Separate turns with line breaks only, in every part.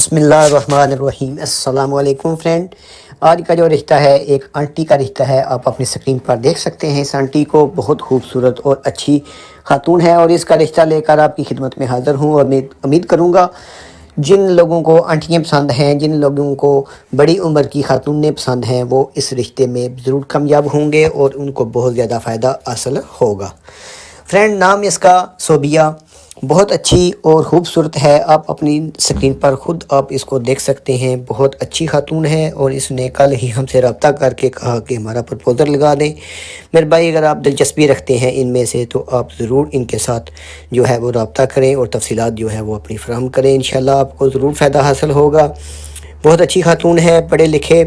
बिस्मिल्लाहिर्रहमानिर्रहीम। अस्सलाम वालेकुम फ्रेंड। आज का जो रिश्ता है एक आंटी का रिश्ता है। आप अपनी स्क्रीन पर देख सकते हैं इस आंटी को। बहुत खूबसूरत और अच्छी खातून है और इसका रिश्ता लेकर आपकी खिदमत में हाज़िर हूँ। और मैं उम्मीद करूँगा जिन लोगों को आंटियाँ पसंद हैं, जिन लोगों को बड़ी उम्र की खातूनें पसंद हैं, वो इस रिश्ते में ज़रूर कामयाब होंगे और उनको बहुत ज़्यादा फ़ायदा हासिल होगा। फ्रेंड, नाम इसका सोबिया, बहुत अच्छी और ख़ूबसूरत है। आप अपनी स्क्रीन पर ख़ुद आप इसको देख सकते हैं। बहुत अच्छी खातून है और इसने कल ही हमसे रब्ता करके कहा कि हमारा प्रपोज़ल लगा दें। मेरे भाई, अगर आप दिलचस्पी रखते हैं इनमें से तो आप ज़रूर इनके साथ जो है वो रब्ता करें और तफसीलात जो है वो अपनी फराहम करें। इंशाल्लाह आपको ज़रूर फ़ायदा हासिल होगा। बहुत अच्छी खातून है, पढ़े लिखे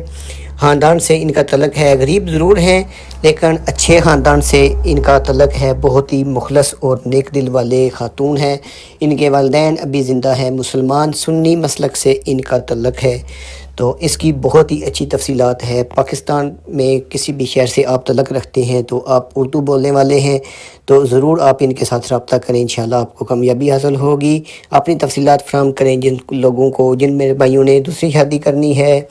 ख़ानदान से इनका तलक है। गरीब ज़रूर हैं लेकिन अच्छे ख़ानदान से इनका तलक है। बहुत ही मुखलस और नेक दिल वाले खातून हैं। इनके वालिदैन अभी ज़िंदा हैं। मुसलमान सुन्नी मसलक से इनका तलक है। तो इसकी बहुत ही अच्छी तफसीलात है। पाकिस्तान में किसी भी शहर से आप तलक रखते हैं तो आप उर्दू बोलने वाले हैं तो ज़रूर आप इनके साथ रब्ता करें। इंशाल्लाह आपको कामयाबी हासिल होगी। अपनी तफसीलात फराहम करें। जिन लोगों को, जिन मेरे भाइयों ने दूसरी शादी करनी है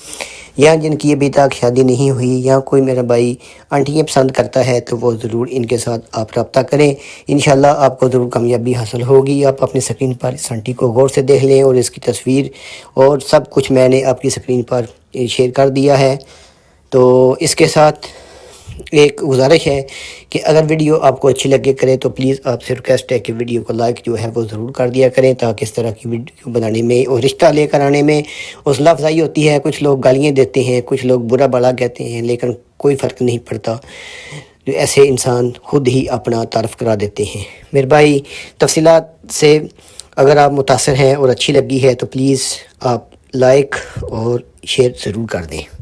या जिनकी अभी तक शादी नहीं हुई, या कोई मेरा भाई आंटियाँ पसंद करता है तो वो ज़रूर इनके साथ आप रब्ता करें। इंशाल्लाह आपको ज़रूर कामयाबी हासिल होगी। आप अपनी स्क्रीन पर इस आंटी को गौर से देख लें और इसकी तस्वीर और सब कुछ मैंने आपकी स्क्रीन पर शेयर कर दिया है। तो इसके साथ एक गुजारिश है कि अगर वीडियो आपको अच्छी लगे करे तो प्लीज़ आपसे रिक्वेस्ट है कि वीडियो को लाइक जो है वो ज़रूर कर दिया करें, ताकि इस तरह की वीडियो बनाने में और रिश्ता लेकर आने में हौसला अफजाई होती है। कुछ लोग गालियाँ देते हैं, कुछ लोग बुरा भला कहते हैं, लेकिन कोई फ़र्क नहीं पड़ता। जो ऐसे इंसान खुद ही अपना तारफ़ करा देते हैं। मेरे भाई, तफसीलात से अगर आप मुतासर हैं और अच्छी लगी है तो प्लीज़ आप लाइक और शेयर ज़रूर कर दें।